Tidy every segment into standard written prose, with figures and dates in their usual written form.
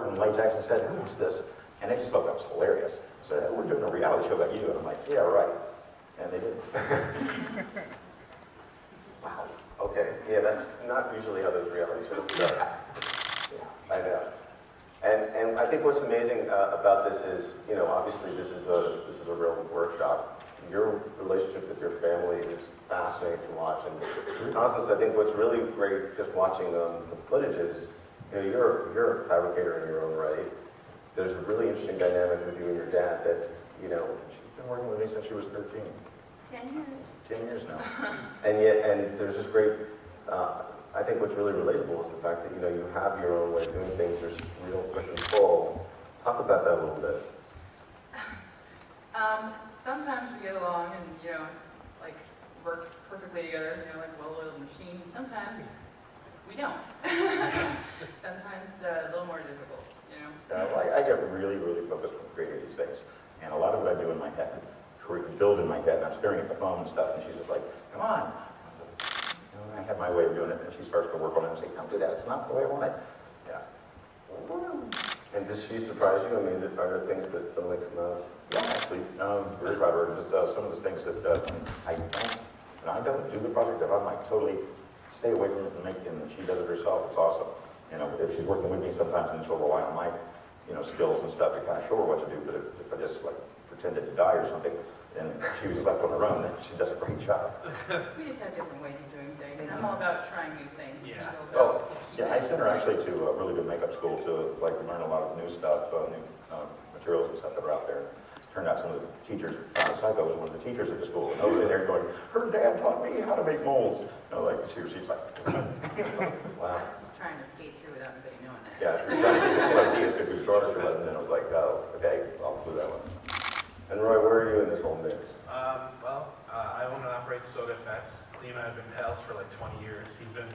in latex and said, who's this? And they just thought that was hilarious. So we're doing a reality show about you. And I'm like, yeah, right. And they didn't. Wow. Okay. Yeah, that's not usually how those reality shows go. Yeah, I know. And I think what's amazing about this is, you know, obviously this is a real workshop. Your relationship with your family is fascinating to watch. And Constance, I think what's really great just watching the footage is, you know, you're a fabricator in your own right. There's a really interesting dynamic with you and your dad that, you know, She's been working with me since she was 13. 10 years. 10 years now. and there's this great, I think what's really relatable is the fact that, you know, you have your own way of doing things. There's real push and pull. Talk about that a little bit. Sometimes we get along and, you know, like work perfectly together, you know, like well-oiled machine. Sometimes we don't. Sometimes a little more difficult, you know. I get really, really focused on creating these things. And a lot of it I do in my head, build in my head, and I'm staring at the phone and stuff, and she's just like, come on. I have my way of doing it, and she starts to work on it and say, don't do that, it's not the way I want it. Yeah. And does she surprise you? I mean, are there things that suddenly come out? Yeah, actually, very proud of her. Just some of the things that I don't do the project that I might totally stay away from it and make, and she does it herself. It's awesome. You know, if she's working with me sometimes, then she'll rely on my, you know, skills and stuff to kind of show her what to do. But if I just like pretended to die or something, then she was left on her own. Then she does a great job. We just have different ways of doing things. I'm all about trying new things. Yeah. Oh, yeah. I sent her actually to a really good makeup school to like learn a lot of new stuff, new materials and stuff that are out there. Turned out some of the teachers, SyFy was one of the teachers at the school, and I was in there going, her dad taught me how to make molds. You know, like, she's like, Wow. I was just trying to skate through without anybody knowing that. yeah, she was trying to get like ideas because she was and then I was like, oh, okay, I'll do that one. And Roy, where are you in this whole mix? I own and operate Soda Effects. Lee and I have been pals for like 20 years. He's been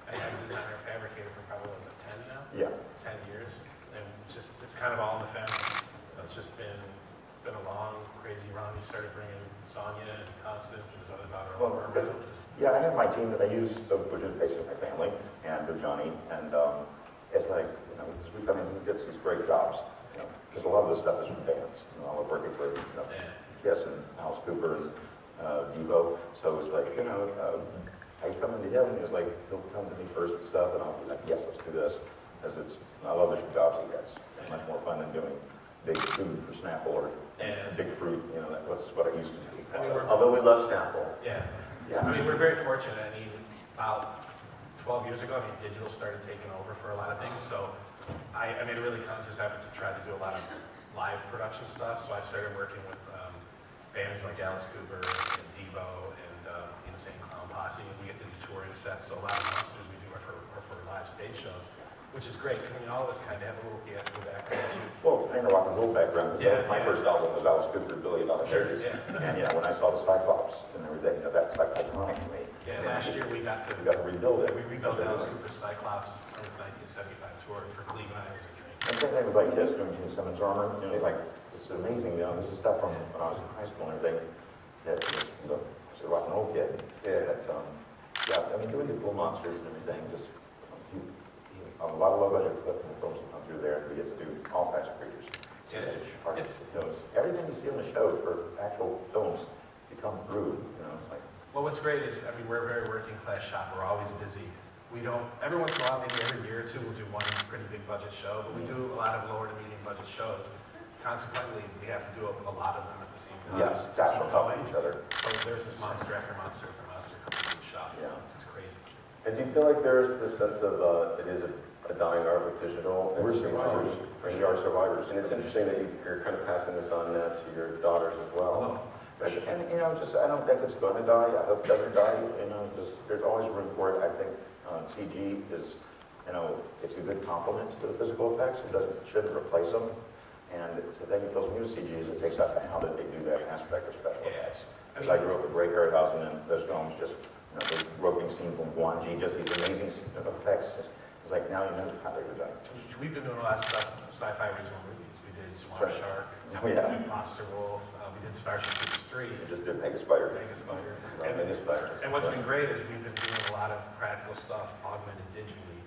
a head designer and fabricator for probably like 10 now. Yeah. 10 years. And it's kind of all in the family. It's just been a long, crazy run. He started bringing Sonia and Constance and his other daughter over. Yeah, I have my team that I use, which is basically my family, and Johnny, and it's like, you know, we come in and get these great jobs, you know, because a lot of this stuff is from bands. You know, I was working for, you know, Kiss and Alice Cooper and Devo, so it's like, you know, I come into him and it's like, he'll come to me first and stuff, and I'll be like, yes, let's do this, because I love the jobs he gets. It's much more fun than doing big food for Snapple or big fruit, you know, that's what I used to do. I mean, Although we love Snapple. Yeah. Yeah. I mean, we're very fortunate. I mean, about 12 years ago, digital started taking over for a lot of things. So I made a really conscious effort to try to do a lot of live production stuff. So I started working with bands like Alice Cooper and Devo and Insane Clown Posse. And we get to do touring sets. So a lot of monsters we do are for live stage shows, which is great. I mean, all of us kind of have a little theatrical background too. Well, I know rock and roll background. My first album was Alice Cooper, $1 Billion Babies. Yeah. And you know, when I saw the Cyclops and everything, you know, that's like iconic to me. Yeah, last year we got to rebuild it. We rebuilt Alice Cooper's Cyclops from his 1975 tour for Cleveland. It was a dream. And same thing with like Kiss doing Gene Simmons' armor. You know, it's like, this is amazing. You know, this is stuff from when I was in high school and everything. That you know, was a rock and roll kid. Yeah. That, yeah, I mean, doing the cool monsters and everything, just a lot of low budget equipment and films that come through there, and we get to do all kinds of creatures. Yeah, Everything you see on the show for actual films become through. You know, it's like. Well, what's great is, I mean, we're a very working class shop. We're always busy. We don't, every once in a while, maybe every year or two, we'll do one pretty big budget show, but we do a lot of lower to medium budget shows. Consequently, we have to do a lot of them at the same time. Yes, that's on top of each other. So there's this monster after monster after monster coming to the shop. Yeah. This is crazy. And do you feel like there's this sense of it is a dying art with digital? We're survivors. We are survivors. And it's interesting that you're kind of passing this on now to your daughters as well. And you know, just I don't think it's going to die. I hope it doesn't die. You know, just there's always room for it. I think CG is, you know, it's a good complement to the physical effects. It shouldn't replace them. And the thing with those new CGs, it takes out how that they do that aspect of special effects. Because I grew up with Ray Harryhausen and those films, just you know, the roping scene from Guanji, just these amazing effects. It's like now you know how they're done. We've been doing a lot of stuff, SyFy original movies. We did Swamp Shark, Oh, yeah. Monster Wolf, we did Starship Troopers 3. We just did Mega Spider. Mega Spider. Mega Spider. And what's been great is we've been doing a lot of practical stuff augmented digitally.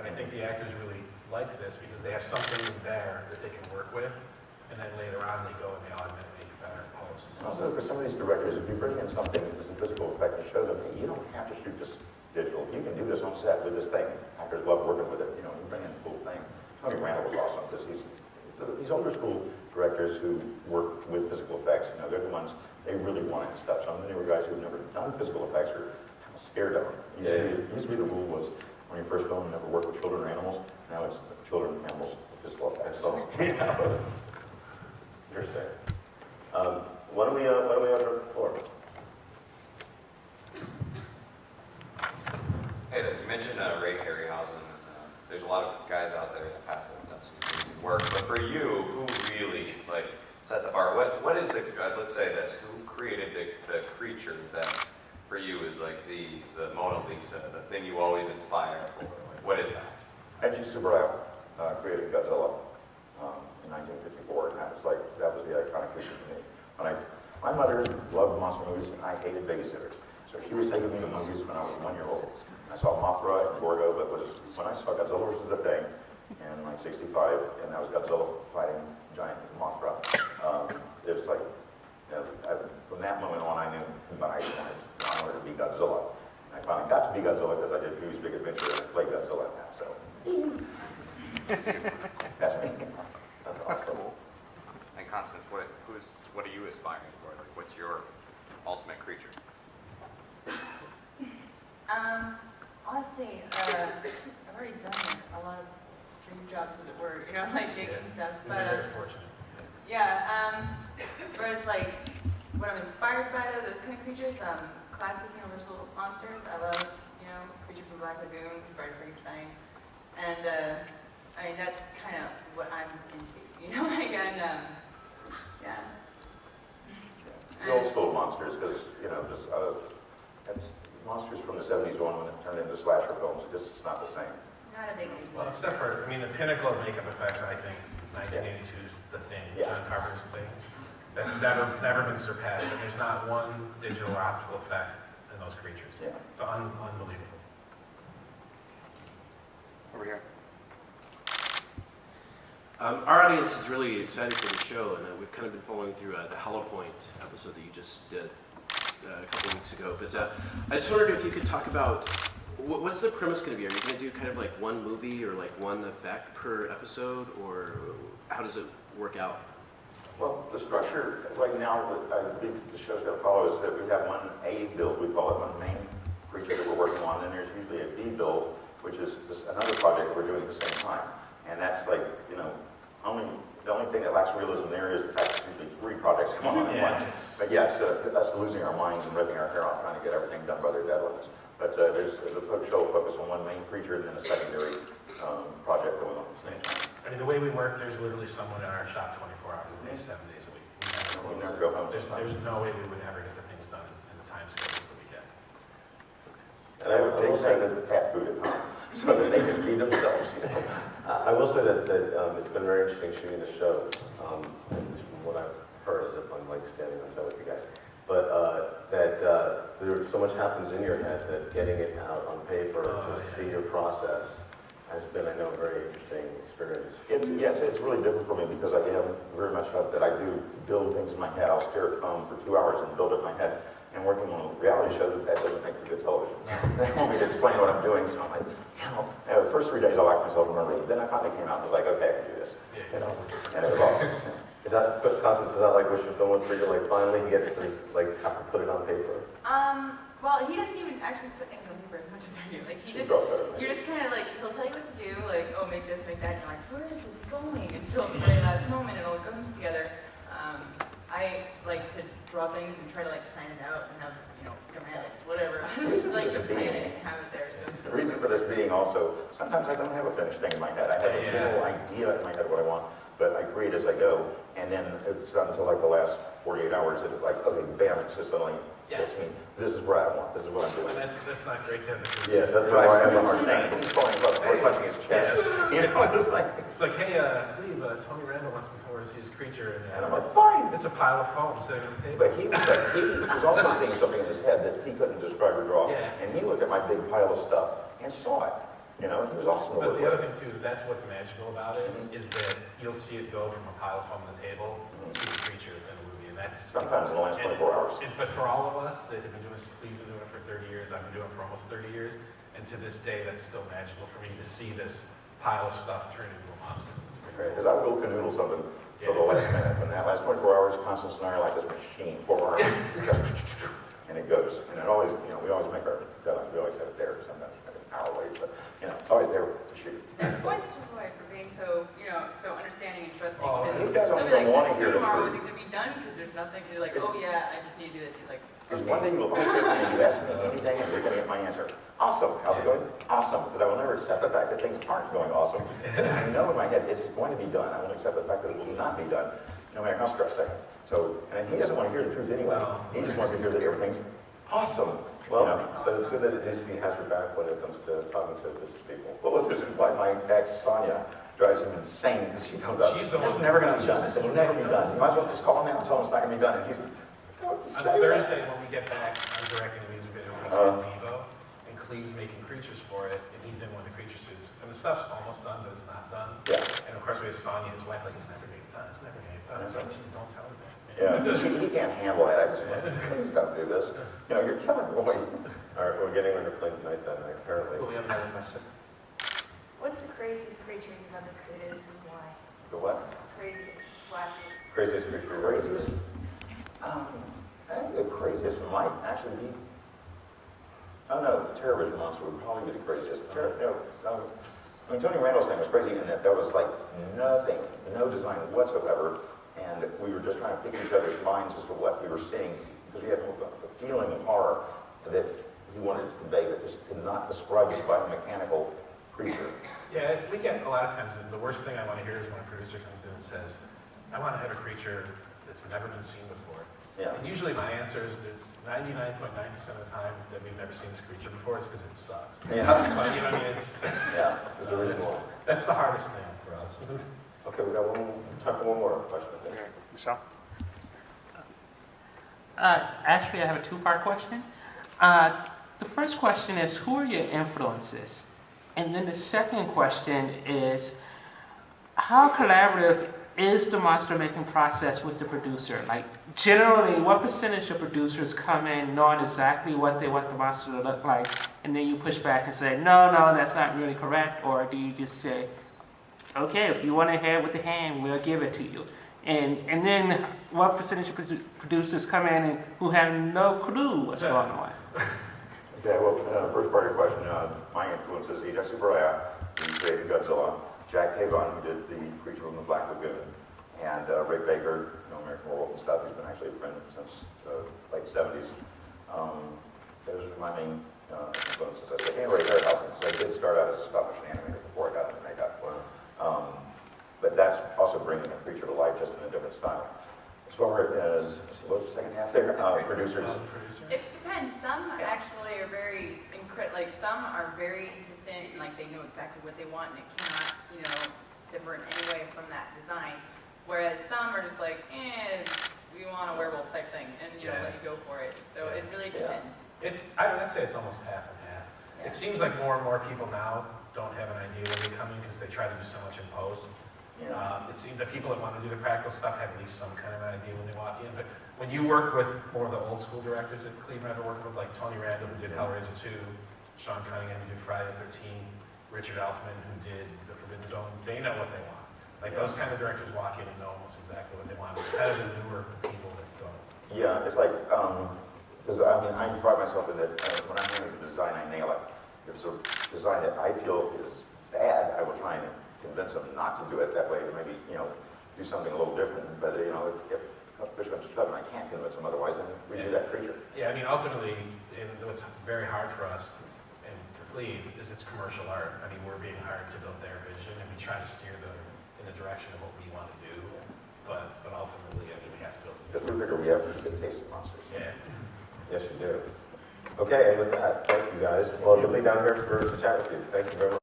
And I think the actors really like this because they have something there that they can work with, and then later on they go and they augment and make it better in post. Also, for some of these directors, if you bring in something that's a physical effect to show them, hey, you don't have to shoot this digital. You can do this on set with this thing. Actors love working with it. You know, you bring in a cool thing. Tony Randall was awesome. These older school directors who work with physical effects, you know, they're the ones, they really want it stuff. Some of the newer guys who've never done physical effects are kind of scared of it. Used to be the rule was, when you first film, never work with children or animals. Now it's children, animals, physical effects. So, you know. Interesting. Why don't we open up the floor? Hey there, you mentioned Ray Harryhausen. There's a lot of guys out there in the past that have done some amazing work, but for you, who really set the bar? What is the let's say this? Who created the creature that for you is like the Mona Lisa, the thing you always inspire for? What is that? Edgy Subarao created Godzilla in 1954, and that was the iconic creature for me. My mother loved monster movies, and I hated babysitters. So she was taking me to movies when I was 1 year old. I saw Mothra and Gorgo, but when I saw Godzilla vs. the Thing in like '65, and that was Godzilla fighting giant Mothra, it was like, you know, from that moment on, I knew that I wanted to be Godzilla. And I finally got to be Godzilla because I did Pee-wee's Big Adventure and I played Godzilla in that. So that's me. That's awesome. And Constance, what are you aspiring for? Like, what's your ultimate creature? Honestly, I've already done a lot of dream jobs, as it were, you know, like gigs and stuff. You're very fortunate. Yeah, whereas like, what I'm inspired by those kind of creatures, classic universal monsters. I love, you know, Creature from Black Lagoon, Bride of Frankenstein, and I mean that's kind of what I'm into, you know, like, and yeah. The old school monsters, because, you know, that's monsters from the 70s on when it turned into slasher films. It's not the same. Not a big Well, except for, I mean, the pinnacle of makeup effects, I think, is 1982's The Thing, John Carpenter's Thing. That's never been surpassed, and there's not one digital or optical effect in those creatures. Yeah. It's unbelievable. Over here. Our audience is really excited for the show, and we've kind of been following through the Hollow Point episode that you just did a couple of weeks ago. But I just wondered if you could talk about what's the premise going to be? Are you going to do kind of like one movie or like one effect per episode, or how does it work out? Well, the structure right now, I think the show's going to follow is that we have one A build, we call it, one main creature that we're working on, and there's usually a B build, which is another project we're doing at the same time. And that's like, you know, the only thing that lacks realism there is the fact that usually 3 projects come on at once. But yes, us losing our minds and ripping our hair off trying to get everything done by their deadlines. But there's the show will focus on one main creature and then a secondary project going on at the same time. I mean, the way we work, there's literally someone in our shop 24 hours a day, 7 days a week. We never go home. There's no way we would ever get the things done in the time schedules that we get. And I would take some of the cat food at home so that they can feed themselves. You know? I will say that it's been very interesting shooting the show. From what I've heard, as if I'm like standing on set with you guys, but that there so much happens in your head that getting it out on paper to see your process has been, I know, a very interesting experience. It's really different for me because I am very much that I do build things in my head. I'll stare at film for 2 hours and build it in my head. And working on a reality show, that doesn't make for good television. They want me to explain what I'm doing, so I'm like, you know, the first 3 days I locked myself in my room. Then I finally came out and was like, okay, I can do this. You know, and it was awesome. Is that, Constance, is that like what you're feeling for you? Like finally he gets to like have to put it on paper? Well, he doesn't even actually put things on paper as much as I do. Like, you're just kind of like, he'll tell you what to do, like, oh, make this, make that, and you're like, where is this going? Until the very last moment, it all comes together. I like to draw things and try to like plan it out and have, you know, schematics, whatever. I just like to plan it and have it there. So The reason for this being also, sometimes I don't have a finished thing in my head. I have a general idea in my head what I want, but I create as I go, and then it's not until like the last 48 hours that it's like, okay, bam, it's just suddenly hits me. This is where I want. This is what I'm doing. That's not great to have the Yeah, that's But why I I have a have hard saying. He's falling across the floor, punching his chest. You know, it's like, hey, Cleve, Tony Randall wants to come over to see his creature, and I'm like, fine. it's a pile of foam sitting on the table. But he was also seeing something in his head that he couldn't describe or draw. Yeah. And he looked at my big pile of stuff and saw it. You know, he was awesome to But work the other with. thing too is that's what's magical about it, is that you'll see it go from a pile of foam on the table to the creature that's in the movie, and that's. Sometimes in the last 24 hours. But for all of us that have been doing this, we've been doing it for 30 years, I've been doing it for almost 30 years, and to this day, that's still magical for me to see this pile of stuff turn into a monster. It's pretty Because I will canoodle something till the last minute, and that last 24 hours, constant snare like this machine, forward, and it goes. And it always, you know, we always make our deadline, we always have it there, sometimes like an hour late, but, you know, it's always there to shoot. And points to Roy for being so, you know, so understanding and trusting. Oh, because he does he'll all be like, the wanting this here to tomorrow, prove. is it going to be done? Because there's nothing. You're like, oh yeah, I just need to do this. He's like, There's okay. one thing you'll always say to me, you ask me anything, and you're gonna get my answer. Awesome, how's it going? Awesome, because I will never accept the fact that things aren't going awesome. I know in my head, it's going to be done. I won't accept the fact that it will not be done, no matter how stressed I am. So, and he doesn't want to hear the truth anyway. He just wants to hear that everything's awesome. Well, You know? but it's good that at least he has your back when it comes to talking to business people. Well, this is why my ex, Sonia, drives him insane, because she comes up, She's the it's one never who- gonna be done. I said, it'll never be done. You might as well just call him now and tell him it's not gonna be done. And he's like, don't On say that. Thursday, when we get back, I'm directing a music video for Vivo, and Cleve's making creatures for it, and he's in one of the creature suits. And the stuff's almost done, but it's not done. Yeah. And of course, we have Sonya, his wife, like, it's never getting done, it's never getting done. So she's, don't tell him that. Yeah, he can't handle that. I just went, please don't do this. You know, you're killing Roy. All right, we're getting under plane tonight then, apparently. Well, we have another question. What's the craziest creature you've ever created and why? The what? Craziest, wacky. Craziest creature. Craziest? I think the craziest might actually be, oh no, the terrorism monster would probably be the craziest. I mean, Tony Randall's thing was crazy in that there was like nothing, no design whatsoever, and we were just trying to pick each other's minds as to what we were seeing, because we had a feeling of horror that he wanted to convey that just could not describe this biomechanical creature. Yeah, we get a lot of times, the worst thing I want to hear is when a producer comes in and says, I want to have a creature that's never been seen before. Yeah. And usually my answer is that 99.9% of the time that we've never seen this creature before is because it sucks. Yeah. But, you know, I mean, it's, Yeah. This is the reason why. that's the hardest thing for us. Okay, we got time for one more question, I think. Michelle? Actually, I have a two-part question. The first question is, who are your influences? And then the second question is, how collaborative is the monster making process with the producer? Like, generally, what percentage of producers come in knowing exactly what they want the monster to look like, and then you push back and say, no, that's not really correct? Or do you just say, okay, if you want to head with the hand, we'll give it to you? And then what percentage of producers come in and who have no clue what's going on? Okay, well, first part of your question, my influences, E.J. Subaraya, who created Godzilla, Jack Havon, who did the Creature from the Black Lagoon, and Ray Baker, you know, American Werewolf and stuff. He's been actually a friend since the late 70s. Those are my main influences. I say, and Ray Harryhausen, because I did start out as a stop-motion animator before I got into makeup. But that's also bringing a creature to life just in a different style. As far as, what was the second half there? Producers. It depends. Some actually are very like some are very insistent and like they know exactly what they want and it cannot, you know, differ in any way from that design. Whereas some are just like, we want a werewolf type thing, and you know, let you go for it. So it really depends. I'd say it's almost half and half. Yeah. It seems like more and more people now don't have an idea when they come in because they try to do so much in post. It seems that people that want to do the practical stuff have at least some kind of idea when they walk in. But when you work with more of the old school directors at Cleveland, I've worked with like Tony Randall, who did Hellraiser 2, Sean Cunningham, who did Friday the 13th, Richard Elfman, who did The Forbidden Zone. They know what they want. Like those kind of directors walk in and know almost exactly what they want. It's kind of the newer people that don't. Yeah, it's like, because I mean, I pride myself in that when I'm doing the design, I nail it. If it's a design that I feel is bad, I will try and convince them not to do it that way, to maybe, you know, do something a little different. But, you know, if push comes to shove and I can't convince them otherwise, then we do that creature. Yeah, I mean, ultimately, what's very hard for us and for Cleve is it's commercial art. I mean, we're being hired to build their vision, and we try to steer them in the direction of what we want to do. But ultimately, I mean, we have to build Because we figure we have a good taste of monsters. Yeah. Yes, you do. Okay, and with that, thank you guys. Well, you'll be down here to chat with you. Thank you very much.